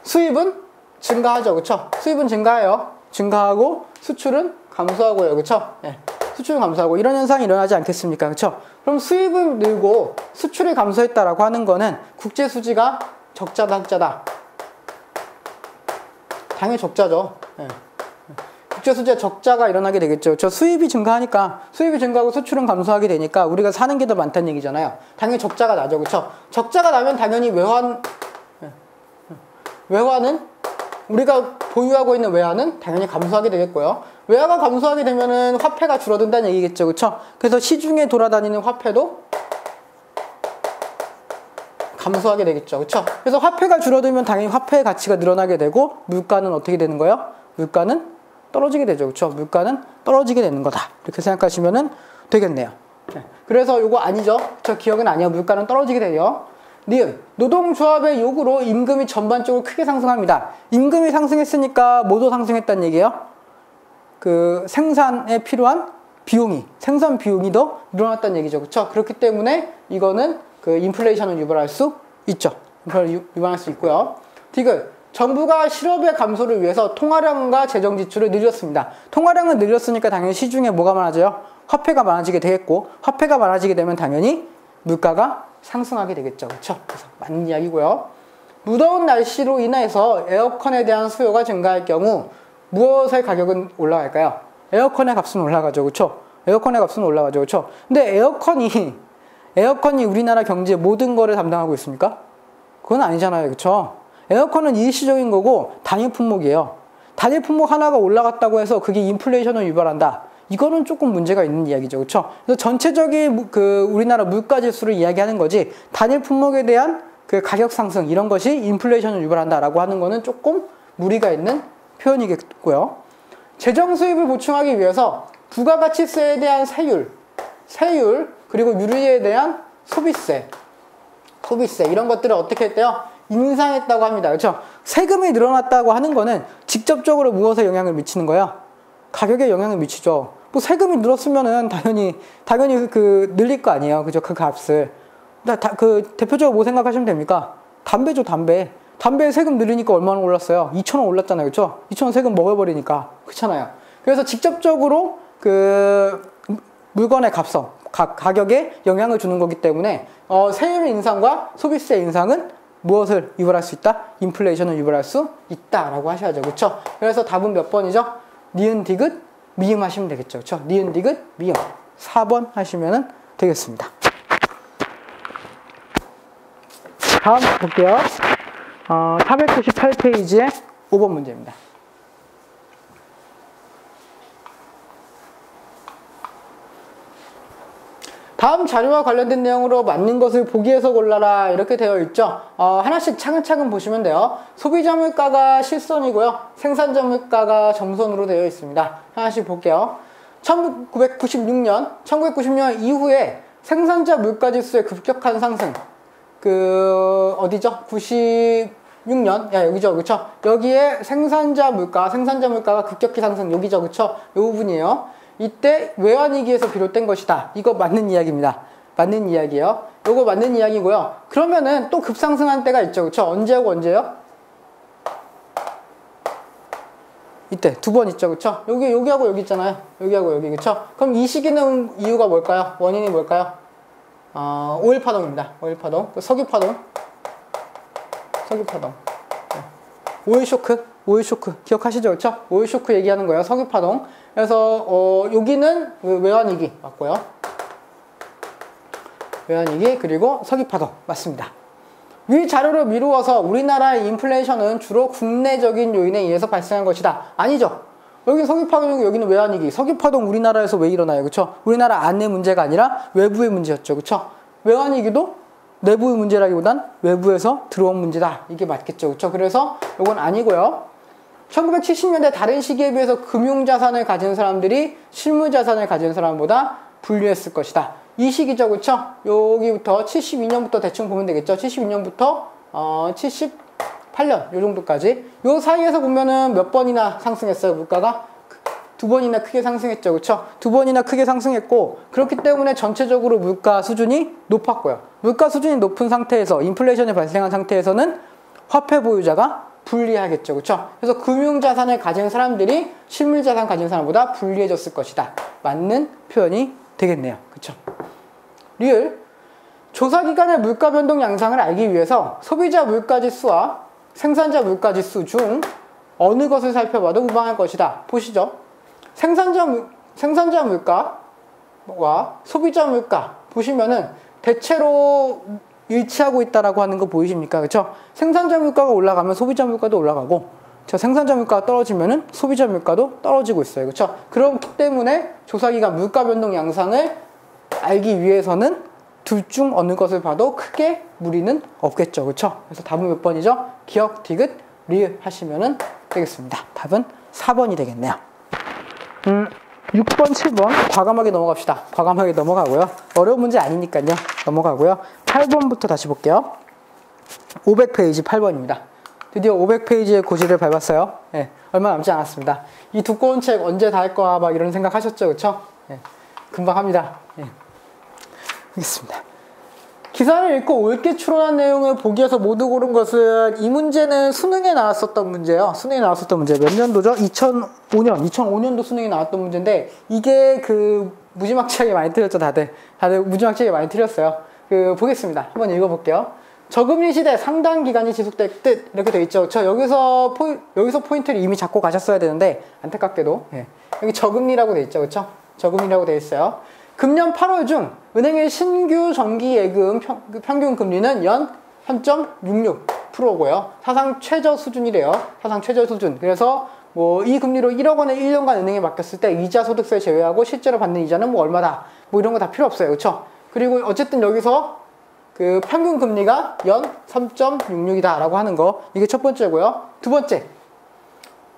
Speaker 1: 수입은 증가하죠. 그렇죠? 수입은 증가해요. 증가하고 수출은 감소하고요. 그렇죠? 네. 수출은 감소하고 이런 현상이 일어나지 않겠습니까? 그렇죠? 그럼 수입은 늘고 수출이 감소했다라고 하는 거는 국제 수지가 적자다, 흑자다. 당연히 적자죠. 네. 국제수지에 적자가 일어나게 되겠죠. 저 수입이 증가하니까 수입이 증가하고 수출은 감소하게 되니까 우리가 사는 게 더 많다는 얘기잖아요. 당연히 적자가 나죠. 그렇죠? 적자가 나면 당연히 외환은 우리가 보유하고 있는 외환은 당연히 감소하게 되겠고요. 외화가 감소하게 되면은 화폐가 줄어든다는 얘기겠죠. 그렇죠? 그래서 시중에 돌아다니는 화폐도 감소하게 되겠죠. 그렇죠? 그래서 화폐가 줄어들면 당연히 화폐의 가치가 늘어나게 되고 물가는 어떻게 되는 거예요? 물가는 떨어지게 되죠. 그렇죠? 물가는 떨어지게 되는 거다. 이렇게 생각하시면 되겠네요. 네. 그래서 이거 아니죠. 저 기억은 아니에요. 물가는 떨어지게 돼요. 니은, 노동조합의 요구로 임금이 전반적으로 크게 상승합니다. 임금이 상승했으니까 뭐도 상승했다는 얘기예요? 그 생산에 필요한 비용이, 생산 비용이 더 늘어났다는 얘기죠. 그렇죠? 그렇기 때문에 이거는 그 인플레이션을 유발할 수 있죠. 유발할 수 있고요. 디귿, 정부가 실업의 감소를 위해서 통화량과 재정 지출을 늘렸습니다. 통화량을 늘렸으니까 당연히 시중에 뭐가 많아져요? 화폐가 많아지게 되겠고, 화폐가 많아지게 되면 당연히 물가가 상승하게 되겠죠. 그렇죠? 그래서 맞는 이야기고요. 무더운 날씨로 인해서 에어컨에 대한 수요가 증가할 경우 무엇의 가격은 올라갈까요? 에어컨의 값은 올라가죠. 그렇죠? 에어컨의 값은 올라가죠. 그렇죠? 근데 에어컨이 우리나라 경제 모든 거를 담당하고 있습니까? 그건 아니잖아요. 그렇죠? 에어컨은 일시적인 거고 단일 품목이에요. 단일 품목 하나가 올라갔다고 해서 그게 인플레이션을 유발한다. 이거는 조금 문제가 있는 이야기죠. 그렇죠? 그래서 전체적인 그 우리나라 물가 지수를 이야기하는 거지 단일 품목에 대한 그 가격 상승 이런 것이 인플레이션을 유발한다라고 하는 거는 조금 무리가 있는 표현이겠고요. 재정 수입을 보충하기 위해서 부가가치세에 대한 세율 그리고 유류에 대한 소비세 이런 것들을 어떻게 했대요? 인상했다고 합니다. 그렇죠? 세금이 늘어났다고 하는 거는 직접적으로 무엇에 영향을 미치는 거예요? 가격에 영향을 미치죠. 뭐 세금이 늘었으면은 당연히 그 늘릴 거 아니에요. 그죠? 그 값을. 그 대표적으로 뭐 생각하시면 됩니까? 담배죠, 담배. 담배 세금 늘리니까 얼마나 올랐어요? 2,000원 올랐잖아요. 그렇죠? 2,000원 세금 먹어버리니까. 그렇잖아요. 그래서 직접적으로 그 물건의 값성, 가격에 영향을 주는 거기 때문에 세율 인상과 소비세 인상은 무엇을 유발할 수 있다? 인플레이션을 유발할 수 있다라고 하셔야죠. 그렇죠? 그래서 답은 몇 번이죠? 니은, 디귿, 미음 하시면 되겠죠. 그렇죠? 니은, 디귿, 미음. 4번 하시면 되겠습니다. 다음 볼게요. 498페이지의 5번 문제입니다. 다음 자료와 관련된 내용으로 맞는 것을 보기에서 골라라 이렇게 되어 있죠. 하나씩 차근차근 보시면 돼요. 소비자 물가가 실선이고요. 생산자 물가가 정선으로 되어 있습니다. 하나씩 볼게요. 1996년 이후에 생산자 물가 지수의 급격한 상승. 어디죠? 96년? 여기죠. 그쵸? 여기에 생산자 물가가 급격히 상승. 여기죠. 그쵸? 이 부분이에요. 이때 외환위기에서 비롯된 것이다. 이거 맞는 이야기입니다. 맞는 이야기예요. 이거 맞는 이야기고요. 그러면은 또 급상승한 때가 있죠. 그쵸? 언제하고 언제요? 이때 두 번 있죠. 그쵸? 여기하고 여기 있잖아요. 여기하고 여기. 그쵸? 그럼 이 시기는 이유가 뭘까요? 원인이 뭘까요? 오일 파동입니다. 오일 파동. 석유 파동. 오일 쇼크. 기억하시죠? 그쵸? 오일 쇼크 얘기하는 거예요. 석유 파동. 그래서 여기는 외환위기 맞고요. 외환위기 그리고 석유 파동 맞습니다. 위 자료를 미루어서 우리나라의 인플레이션은 주로 국내적인 요인에 의해서 발생한 것이다. 아니죠. 여기 석유 파동, 여기는 외환위기. 석유 파동 우리나라에서 왜 일어나요? 그쵸? 우리나라 안내 문제가 아니라 외부의 문제였죠. 그쵸? 외환위기도 내부의 문제라기보단 외부에서 들어온 문제다. 이게 맞겠죠. 그쵸? 그래서 이건 아니고요. 1970년대 다른 시기에 비해서 금융자산을 가진 사람들이 실물자산을 가진 사람보다 불리했을 것이다. 이 시기죠. 그쵸? 여기부터 72년부터 대충 보면 되겠죠. 72년부터 78년 요 정도까지. 요 사이에서 보면은 몇 번이나 상승했어요. 물가가? 두 번이나 크게 상승했죠. 그쵸? 두 번이나 크게 상승했고 그렇기 때문에 전체적으로 물가 수준이 높았고요. 물가 수준이 높은 상태에서 인플레이션이 발생한 상태에서는 화폐 보유자가 불리하겠죠. 그쵸? 그래서 금융자산을 가진 사람들이 실물자산 가진 사람보다 불리해졌을 것이다. 맞는 표현이 되겠네요. 그쵸? 리을 조사기간의 물가 변동 양상을 알기 위해서 소비자 물가지수와 생산자 물가지수 중 어느 것을 살펴봐도 무방할 것이다. 보시죠. 생산자 물가와 소비자 물가 보시면은 대체로 일치하고 있다라고 하는 거 보이십니까? 그렇죠? 생산자 물가가 올라가면 소비자 물가도 올라가고 생산자 물가가 떨어지면은 소비자 물가도 떨어지고 있어요. 그렇죠? 그렇기 때문에 조사기간 물가 변동 양상을 알기 위해서는 둘 중 어느 것을 봐도 크게 무리는 없겠죠. 그렇죠? 그래서 답은 몇 번이죠? 기억, 디귿, 리을 하시면은 되겠습니다. 답은 4번이 되겠네요. 6번, 7번 과감하게 넘어갑시다. 과감하게 넘어가고요. 어려운 문제 아니니까요. 넘어가고요. 8번부터 다시 볼게요. 500페이지 8번입니다. 드디어 500페이지의 고지를 밟았어요. 네, 얼마 남지 않았습니다. 이 두꺼운 책 언제 다 할 거야 막 이런 생각 하셨죠. 그쵸? 네, 금방 합니다. 네. 알겠습니다. 기사를 읽고 옳게 추론한 내용을 보기에서 모두 고른 것은 이 문제는 수능에 나왔었던 문제예요. 수능에 나왔었던 문제 몇 년도죠? 2005년도 수능에 나왔던 문제인데 이게 무지막지하게 많이 틀렸죠. 다들 무지막지하게 많이 틀렸어요. 보겠습니다. 한번 읽어볼게요. 저금리 시대 상당 기간이 지속될 듯 이렇게 되어 있죠. 여기서 포인트를 이미 잡고 가셨어야 되는데 안타깝게도 여기 저금리라고 되어 있죠. 그렇죠? 저금리라고 되어 있어요. 금년 8월 중 은행의 신규 정기 예금 평균 금리는 연 3.66%고요. 사상 최저 수준이래요. 사상 최저 수준. 그래서 뭐 이 금리로 1억 원을 1년간 은행에 맡겼을 때 이자 소득세 제외하고 실제로 받는 이자는 뭐 얼마다. 뭐 이런 거 다 필요 없어요. 그쵸? 그리고 어쨌든 여기서 그 평균 금리가 연 3.66이다 라고 하는 거. 이게 첫 번째고요. 두 번째.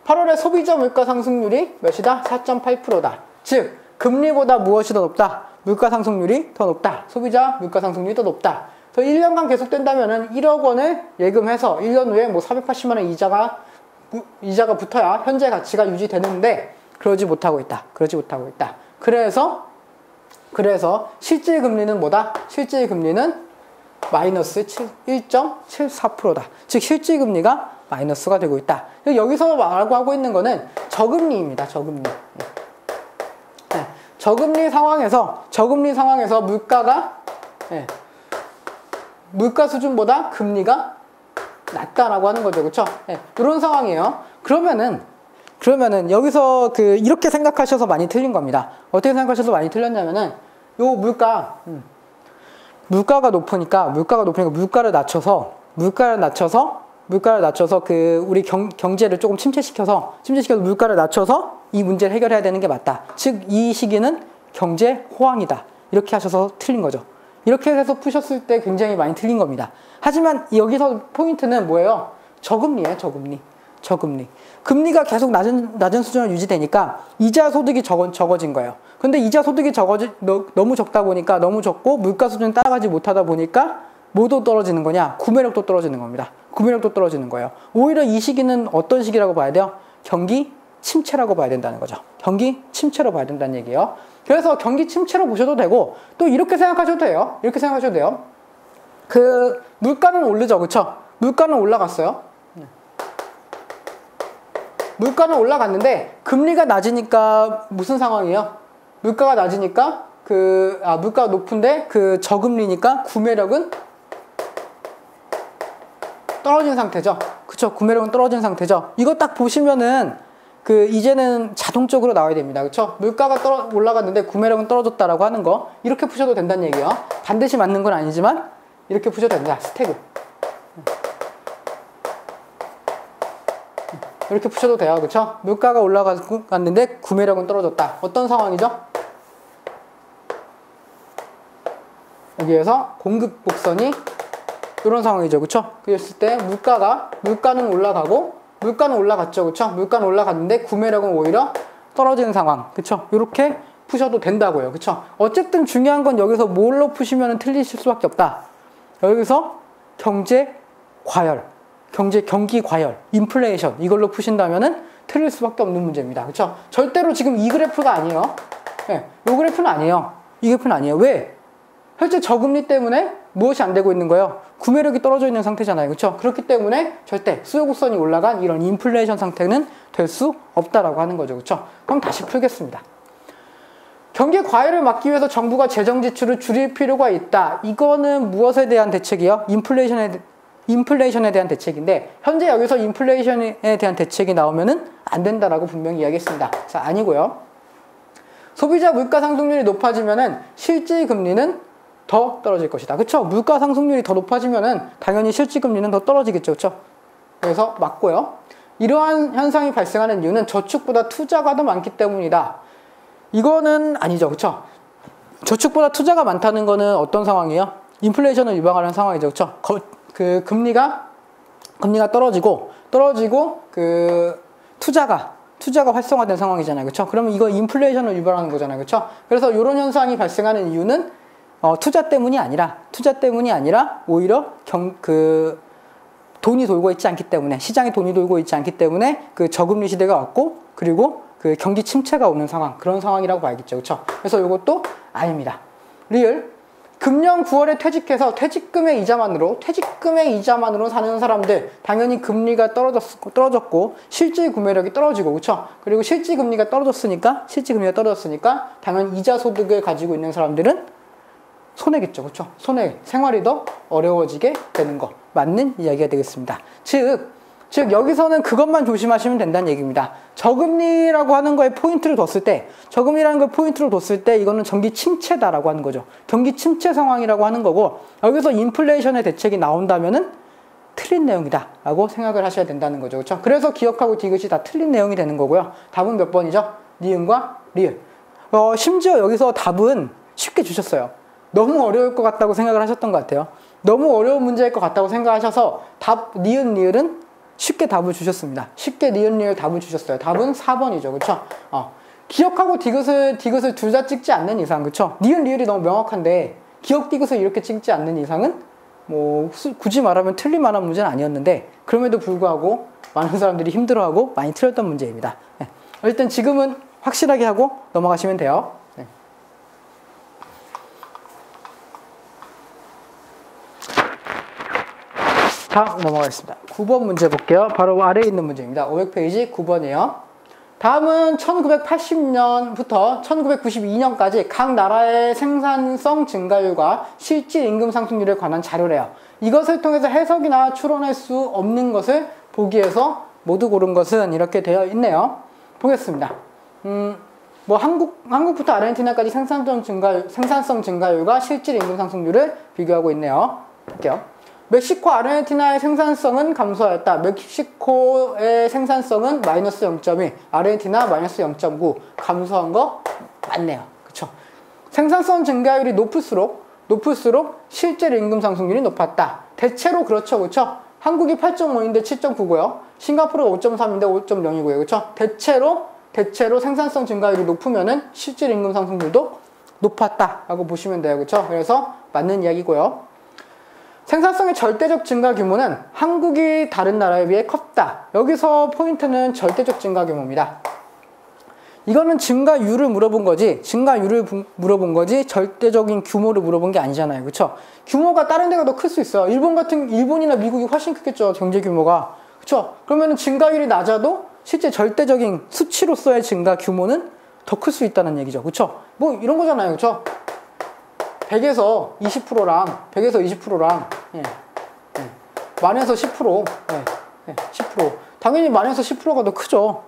Speaker 1: 8월에 소비자 물가 상승률이 몇이다? 4.8%다. 즉, 금리보다 무엇이 더 높다? 물가 상승률이 더 높다. 소비자 물가 상승률이 더 높다. 그래서 1년간 계속된다면은 1억 원을 예금해서 1년 후에 뭐 480만 원 이자가 붙어야 현재 가치가 유지되는데 그러지 못하고 있다. 그러지 못하고 있다. 그래서 실질 금리는 뭐다? 실질 금리는 마이너스 1.74%다. 즉 실질 금리가 마이너스가 되고 있다. 여기서 말하고 하고 있는 거는 저금리입니다. 저금리. 네. 저금리 상황에서 물가가 물가 수준보다 금리가 낮다라고 하는 거죠. 그렇죠? 네. 이런 상황이에요. 그러면은 여기서 이렇게 생각하셔서 많이 틀린 겁니다. 어떻게 생각하셔서 많이 틀렸냐면은 요 물가가 높으니까 물가를 낮춰서 우리 경제를 조금 침체시켜서 물가를 낮춰서 이 문제를 해결해야 되는 게 맞다. 즉 이 시기는 경제 호황이다. 이렇게 하셔서 틀린 거죠. 이렇게 해서 푸셨을 때 굉장히 많이 틀린 겁니다. 하지만 여기서 포인트는 뭐예요? 저금리예요. 저금리. 금리가 계속 낮은 수준을 유지되니까 이자 소득이 적어진 거예요. 근데 이자 소득이 너무 적다 보니까 너무 적고 물가 수준을 따라가지 못하다 보니까 뭐도 떨어지는 거냐? 구매력도 떨어지는 겁니다. 구매력도 떨어지는 거예요. 오히려 이 시기는 어떤 시기라고 봐야 돼요? 경기 침체라고 봐야 된다는 거죠. 경기 침체로 봐야 된다는 얘기예요. 그래서 경기 침체로 보셔도 되고 또 이렇게 생각하셔도 돼요. 물가는 오르죠. 그쵸? 물가는 올라갔어요. 물가는 올라갔는데 금리가 낮으니까 무슨 상황이에요? 물가가 낮으니까 물가가 높은데 저금리니까 구매력은 떨어진 상태죠. 그쵸? 구매력은 떨어진 상태죠. 이거 딱 보시면은 이제는 자동적으로 나와야 됩니다. 그쵸? 물가가 올라갔는데 구매력은 떨어졌다라고 하는 거 이렇게 푸셔도 된다는 얘기예요. 반드시 맞는 건 아니지만 이렇게 푸셔도 됩니다. 스택을. 이렇게 푸셔도 돼요. 그쵸? 물가가 올라갔는데 구매력은 떨어졌다. 어떤 상황이죠? 여기에서 공급 곡선이 이런 상황이죠. 그쵸? 그랬을 때 물가는 올라갔죠. 그쵸? 물가는 올라갔는데 구매력은 오히려 떨어지는 상황. 그쵸? 이렇게 푸셔도 된다고요. 그쵸? 어쨌든 중요한 건 여기서 뭘로 푸시면 틀리실 수밖에 없다. 여기서 경기 과열, 인플레이션 이걸로 푸신다면은 틀릴 수밖에 없는 문제입니다. 그쵸? 절대로 지금 이 그래프가 아니에요. 네, 이 그래프는 아니에요. 이 그래프는 아니에요. 왜? 현재 저금리 때문에 무엇이 안 되고 있는 거예요? 구매력이 떨어져 있는 상태잖아요. 그렇죠? 그렇기 때문에 절대 수요곡선이 올라간 이런 인플레이션 상태는 될 수 없다라고 하는 거죠. 그렇죠? 그럼 다시 풀겠습니다. 경기 과열을 막기 위해서 정부가 재정 지출을 줄일 필요가 있다. 이거는 무엇에 대한 대책이요? 인플레이션에 대한 대책인데 현재 여기서 인플레이션에 대한 대책이 나오면은 안 된다라고 분명히 이야기했습니다. 자, 아니고요. 소비자 물가 상승률이 높아지면은 실질 금리는 더 떨어질 것이다. 그쵸? 물가 상승률이 더 높아지면은 당연히 실질 금리는 더 떨어지겠죠. 그쵸? 그래서 맞고요. 이러한 현상이 발생하는 이유는 저축보다 투자가 더 많기 때문이다. 이거는 아니죠. 그쵸? 저축보다 투자가 많다는 거는 어떤 상황이에요? 인플레이션을 유발하는 상황이죠. 그쵸? 금리가 떨어지고 투자가 활성화된 상황이잖아요. 그쵸? 그러면 이거 인플레이션을 유발하는 거잖아요. 그쵸? 그래서 이런 현상이 발생하는 이유는 투자 때문이 아니라 오히려 돈이 돌고 있지 않기 때문에 시장에 돈이 돌고 있지 않기 때문에 저금리 시대가 왔고 그리고 경기 침체가 오는 상황 그런 상황이라고 봐야겠죠. 그렇죠? 그래서 이것도 아닙니다. 리을 금년 9월에 퇴직해서 퇴직금의 이자만으로 사는 사람들 당연히 금리가 떨어졌고 실질 구매력이 떨어지고 그렇죠? 그리고 실질 금리가 떨어졌으니까 당연히 이자 소득을 가지고 있는 사람들은 손해겠죠. 그렇죠? 손해, 생활이 더 어려워지게 되는 거 맞는 이야기가 되겠습니다. 즉 여기서는 그것만 조심하시면 된다는 얘기입니다. 저금리라고 하는 거에 포인트를 뒀을 때 이거는 경기 침체다라고 하는 거죠. 경기 침체 상황이라고 하는 거고 여기서 인플레이션의 대책이 나온다면은 틀린 내용이다 라고 생각을 하셔야 된다는 거죠. 그렇죠? 그래서 기억하고 디귿이 다 틀린 내용이 되는 거고요. 답은 몇 번이죠? 니은과 리을. 심지어 여기서 답은 쉽게 주셨어요. 너무 어려울 것 같다고 생각을 하셨던 것 같아요. 너무 어려운 문제일 것 같다고 생각하셔서 답 니은 리을은 쉽게 답을 주셨습니다. 쉽게 니은 리을 답을 주셨어요. 답은 4번이죠. 그렇죠? 기억하고 디귿을 둘 다 찍지 않는 이상, 그렇죠? 니은 리을이 너무 명확한데 기억 디귿을 이렇게 찍지 않는 이상은 뭐 굳이 말하면 틀릴 만한 문제는 아니었는데 그럼에도 불구하고 많은 사람들이 힘들어하고 많이 틀렸던 문제입니다. 네. 일단 지금은 확실하게 하고 넘어가시면 돼요. 네. 다음 넘어가겠습니다. 9번 문제 볼게요. 바로 아래에 있는 문제입니다. 500페이지 9번이에요. 다음은 1980년부터 1992년까지 각 나라의 생산성 증가율과 실질 임금 상승률에 관한 자료래요. 이것을 통해서 해석이나 추론할 수 없는 것을 보기 위해서 모두 고른 것은 이렇게 되어 있네요. 보겠습니다. 뭐 한국부터 아르헨티나까지 생산성 증가율과 실질 임금 상승률을 비교하고 있네요. 볼게요. 멕시코, 아르헨티나의 생산성은 감소하였다. 멕시코의 생산성은 마이너스 0.1, 아르헨티나 마이너스 0.9 감소한 거 맞네요. 그쵸? 생산성 증가율이 높을수록 실질 임금 상승률이 높았다. 대체로 그렇죠. 그쵸? 한국이 8.5인데 7.9고요. 싱가포르가 5.3인데 5.0이고요. 그쵸? 대체로 생산성 증가율이 높으면은 실질 임금 상승률도 높았다라고 보시면 돼요. 그쵸? 그래서 맞는 이야기고요. 생산성의 절대적 증가 규모는 한국이 다른 나라에 비해 컸다. 여기서 포인트는 절대적 증가 규모입니다. 이거는 증가율을 물어본 거지, 절대적인 규모를 물어본 게 아니잖아요. 그쵸? 규모가 다른 데가 더 클 수 있어요. 일본이나 미국이 훨씬 크겠죠. 경제 규모가. 그쵸? 그러면 증가율이 낮아도 실제 절대적인 수치로서의 증가 규모는 더 클 수 있다는 얘기죠. 그쵸? 뭐 이런 거잖아요. 그쵸? 100에서 20%랑 만에서 10%, 10%. 당연히 만에서 10%가 더 크죠.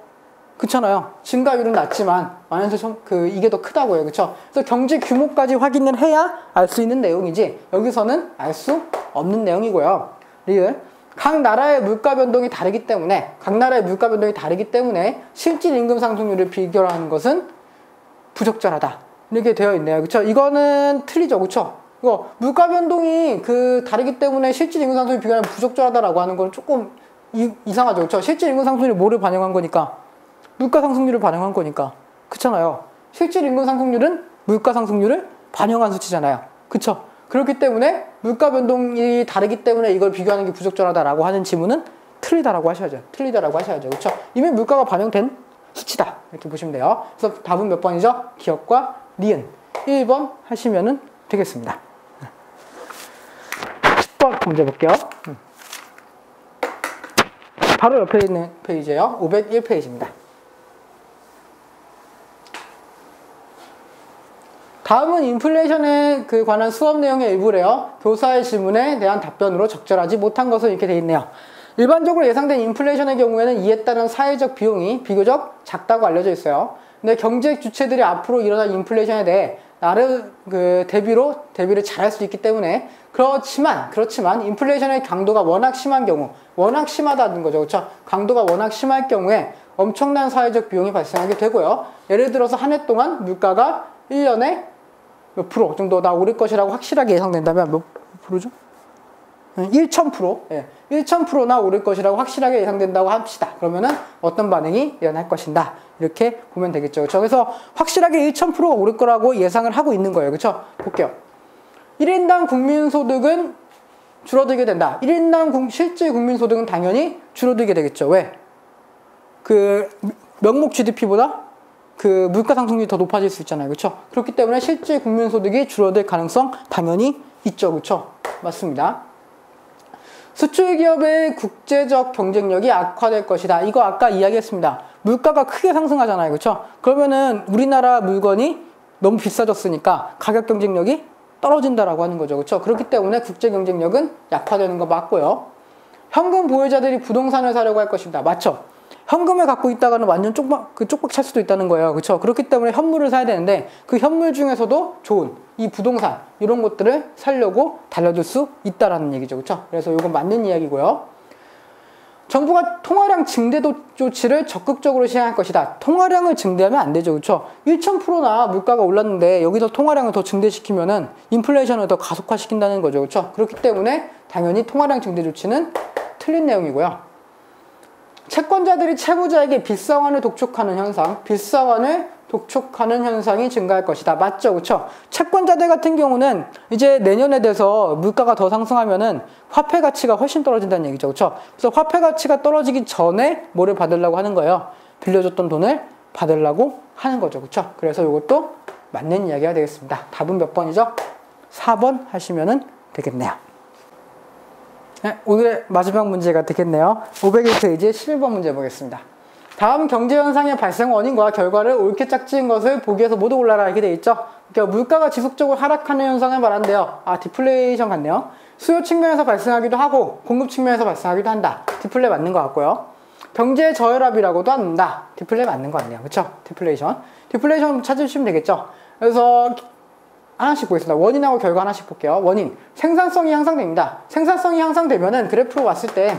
Speaker 1: 그렇잖아요. 증가율은 낮지만 만에서 이게 더 크다고요. 그렇죠? 그래서 경제 규모까지 확인을 해야 알 수 있는 내용이지 여기서는 알 수 없는 내용이고요. 리을. 각 나라의 물가 변동이 다르기 때문에 실질 임금 상승률을 비교하는 것은 부적절하다. 이렇게 되어 있네요. 그쵸? 이거는 틀리죠. 그쵸? 이거 물가 변동이 다르기 때문에 실질 임금 상승률을 비교하면 부적절하다라고 하는 건 조금 이상하죠. 그쵸? 실질 임금 상승률이 뭐를 반영한 거니까? 물가 상승률을 반영한 거니까. 그렇잖아요. 실질 임금 상승률은 물가 상승률을 반영한 수치잖아요. 그쵸? 그렇기 때문에 물가 변동이 다르기 때문에 이걸 비교하는 게 부적절하다라고 하는 지문은 틀리다라고 하셔야죠. 그쵸? 이미 물가가 반영된 수치다. 이렇게 보시면 돼요. 그래서 답은 몇 번이죠? 기억과 니은 1번 하시면 되겠습니다. 10번 문제 볼게요. 바로 옆에 있는 페이지예요. 501페이지입니다. 다음은 인플레이션에 관한 수업 내용의 일부래요. 교사의 질문에 대한 답변으로 적절하지 못한 것은 이렇게 되어 있네요. 일반적으로 예상된 인플레이션의 경우에는 이에 따른 사회적 비용이 비교적 작다고 알려져 있어요. 근데 경제 주체들이 앞으로 일어날 인플레이션에 대해 나름 대비를 잘할 수 있기 때문에 그렇지만 인플레이션의 강도가 워낙 심하다는 거죠. 그렇죠? 강도가 워낙 심할 경우에 엄청난 사회적 비용이 발생하게 되고요. 예를 들어서 한 해 동안 물가가 1년에 몇 프로 정도나 오를 것이라고 확실하게 예상된다면 몇 프로죠? 1000%, 1000%나 오를 것이라고 확실하게 예상된다고 합시다. 그러면은 어떤 반응이 일어날 것인가? 이렇게 보면 되겠죠. 그렇죠? 그래서 확실하게 1000%가 오를 거라고 예상을 하고 있는 거예요. 그렇죠? 볼게요. 1인당 국민소득은 줄어들게 된다. 1인당 실질 국민소득은 당연히 줄어들게 되겠죠. 왜? 명목 GDP보다 물가 상승률이 더 높아질 수 있잖아요. 그렇죠? 그렇기 때문에 실질 국민소득이 줄어들 가능성 당연히 있죠. 그렇죠? 맞습니다. 수출 기업의 국제적 경쟁력이 악화될 것이다. 이거 아까 이야기했습니다. 물가가 크게 상승하잖아요. 그렇죠? 그러면은 우리나라 물건이 너무 비싸졌으니까 가격 경쟁력이 떨어진다라고 하는 거죠. 그렇죠? 그렇기 때문에 국제 경쟁력은 약화되는 거 맞고요. 현금 보유자들이 부동산을 사려고 할 것입니다. 맞죠? 현금을 갖고 있다가는 완전 쪽박 찰 수도 있다는 거예요. 그렇죠? 그렇기 때문에 현물을 사야 되는데 그 현물 중에서도 좋은 이 부동산 이런 것들을 살려고 달려들 수 있다라는 얘기죠. 그렇죠? 그래서 이건 맞는 이야기고요. 정부가 통화량 증대 조치를 적극적으로 시행할 것이다. 통화량을 증대하면 안 되죠. 그렇죠? 1000%나 물가가 올랐는데 여기서 통화량을 더 증대시키면은 인플레이션을 더 가속화시킨다는 거죠. 그렇죠? 그렇기 때문에 당연히 통화량 증대 조치는 틀린 내용이고요. 채권자들이 채무자에게 빚상환을 독촉하는 현상, 빚상환을 독촉하는 현상이 증가할 것이다. 맞죠? 그렇죠? 채권자들 같은 경우는 이제 내년에 돼서 물가가 더 상승하면은 화폐 가치가 훨씬 떨어진다는 얘기죠. 그렇죠? 그래서 화폐 가치가 떨어지기 전에 뭐를 받으려고 하는 거예요? 빌려줬던 돈을 받으려고 하는 거죠. 그렇죠? 그래서 이것도 맞는 이야기가 되겠습니다. 답은 몇 번이죠? 4번 하시면은 되겠네요. 네, 오늘의 마지막 문제가 되겠네요. 501페이지 11번 문제 보겠습니다. 다음 경제현상의 발생 원인과 결과를 옳게 짝지은 것을 보기에서 모두 골라라 이렇게 되어 있죠. 그러니까 물가가 지속적으로 하락하는 현상을 말한대요. 디플레이션 같네요. 수요 측면에서 발생하기도 하고 공급 측면에서 발생하기도 한다. 디플레 맞는 것 같고요. 경제 저혈압이라고도 한다. 디플레 맞는 것 같네요. 그렇죠? 디플레이션 찾으시면 되겠죠. 그래서 하나씩 보겠습니다. 원인하고 결과 하나씩 볼게요. 원인, 생산성이 향상됩니다. 생산성이 향상되면은 그래프로 왔을 때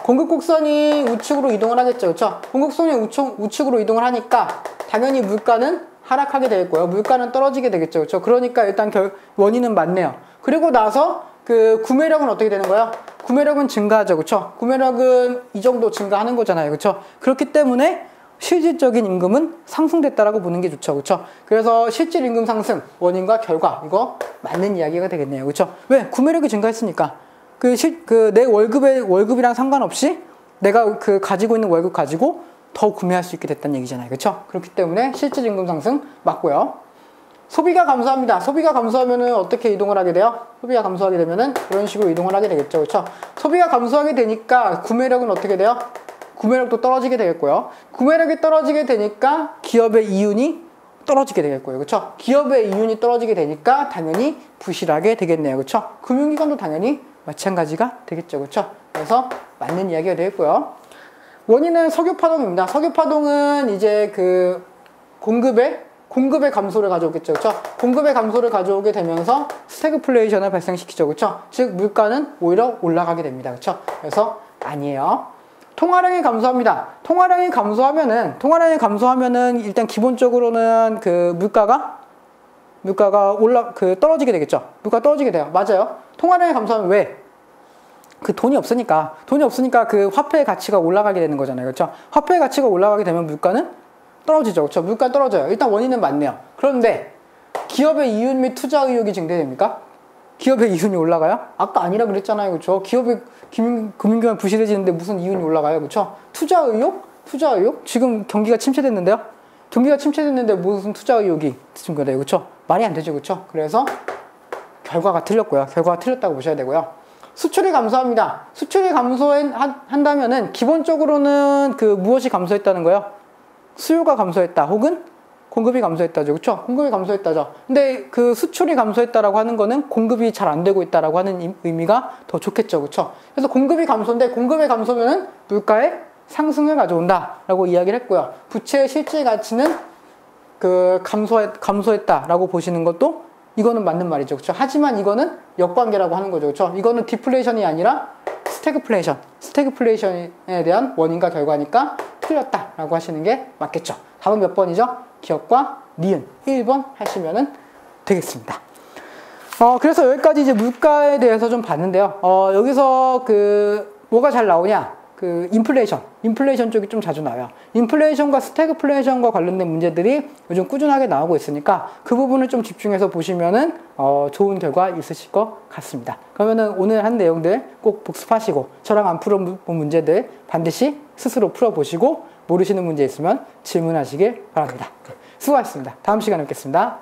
Speaker 1: 공급 곡선이 우측으로 이동을 하겠죠. 그렇죠? 공급 곡선이 우측으로 이동을 하니까 당연히 물가는 하락하게 되겠고요. 물가는 떨어지게 되겠죠. 그렇죠? 그러니까 일단 원인은 맞네요. 그리고 나서 그 구매력은 어떻게 되는 거예요? 구매력은 증가하죠. 그렇죠? 구매력은 이 정도 증가하는 거잖아요. 그렇죠? 그렇기 때문에 실질적인 임금은 상승됐다라고 보는 게 좋죠. 그렇죠? 그래서 실질 임금 상승, 원인과 결과 이거 맞는 이야기가 되겠네요. 그렇죠? 왜? 구매력이 증가했으니까. 내 월급이랑 상관없이 내가 가지고 있는 월급 가지고 더 구매할 수 있게 됐다는 얘기잖아요. 그렇죠? 그렇기 때문에 실질 임금 상승 맞고요. 소비가 감소합니다. 소비가 감소하면은 어떻게 이동을 하게 돼요? 소비가 감소하게 되면은 이런 식으로 이동을 하게 되겠죠. 그렇죠? 소비가 감소하게 되니까 구매력은 어떻게 돼요? 구매력도 떨어지게 되겠고요. 구매력이 떨어지게 되니까 기업의 이윤이 떨어지게 되겠고요. 그렇죠? 기업의 이윤이 떨어지게 되니까 당연히 부실하게 되겠네요. 그렇죠? 금융기관도 당연히 마찬가지가 되겠죠. 그렇죠? 그래서 맞는 이야기가 되겠고요. 원인은 석유파동입니다. 석유파동은 이제 그 공급의 감소를 가져오겠죠. 그렇죠? 공급의 감소를 가져오게 되면서 스태그플레이션을 발생시키죠. 그렇죠? 즉 물가는 오히려 올라가게 됩니다. 그렇죠? 그래서 아니에요. 통화량이 감소합니다. 통화량이 감소하면은 일단 기본적으로는 그 물가가 떨어지게 되겠죠. 물가 떨어지게 돼요. 맞아요. 통화량이 감소하면 왜? 돈이 없으니까 그 화폐의 가치가 올라가게 되는 거잖아요. 그렇죠? 화폐의 가치가 올라가게 되면 물가는 떨어지죠. 그렇죠? 물가 떨어져요. 일단 원인은 맞네요. 그런데 기업의 이윤 및 투자 의욕이 증대됩니까? 기업의 이윤이 올라가요? 아까 아니라 그랬잖아요. 그렇죠? 기업의 금융기관 부실해지는데 무슨 이윤이 올라가요? 그렇죠? 투자 의욕? 지금 경기가 침체됐는데요? 경기가 침체됐는데 무슨 투자 의욕이 증가돼요? 그렇죠? 말이 안 되죠. 그렇죠? 그래서 결과가 틀렸고요. 결과가 틀렸다고 보셔야 되고요. 수출이 감소합니다. 수출이 감소한다면은 기본적으로는 무엇이 감소했다는 거예요? 수요가 감소했다. 혹은 공급이 감소했다죠. 그렇죠? 공급이 감소했다죠. 근데 수출이 감소했다라고 하는 거는 공급이 잘 안 되고 있다라고 하는 의미가 더 좋겠죠. 그렇죠? 그래서 공급이 감소인데 공급의 감소면은 물가의 상승을 가져온다라고 이야기를 했고요. 부채의 실질 가치는 감소했다라고 보시는 것도 이거는 맞는 말이죠. 그렇죠? 하지만 이거는 역관계라고 하는 거죠. 그렇죠? 이거는 디플레이션이 아니라 스태그플레이션에 대한 원인과 결과니까 틀렸다라고 하시는 게 맞겠죠. 답은 몇 번이죠? 기업과 니은 1번 하시면 되겠습니다. 그래서 여기까지 이제 물가에 대해서 좀 봤는데요. 여기서 뭐가 잘 나오냐? 인플레이션 쪽이 좀 자주 나와요. 인플레이션과 스태그플레이션과 관련된 문제들이 요즘 꾸준하게 나오고 있으니까 그 부분을 좀 집중해서 보시면은 좋은 결과 있으실 것 같습니다. 그러면은 오늘 한 내용들 꼭 복습하시고 저랑 안 풀어본 문제들 반드시 스스로 풀어보시고 모르시는 문제 있으면 질문하시길 바랍니다. 수고하셨습니다. 다음 시간에 뵙겠습니다.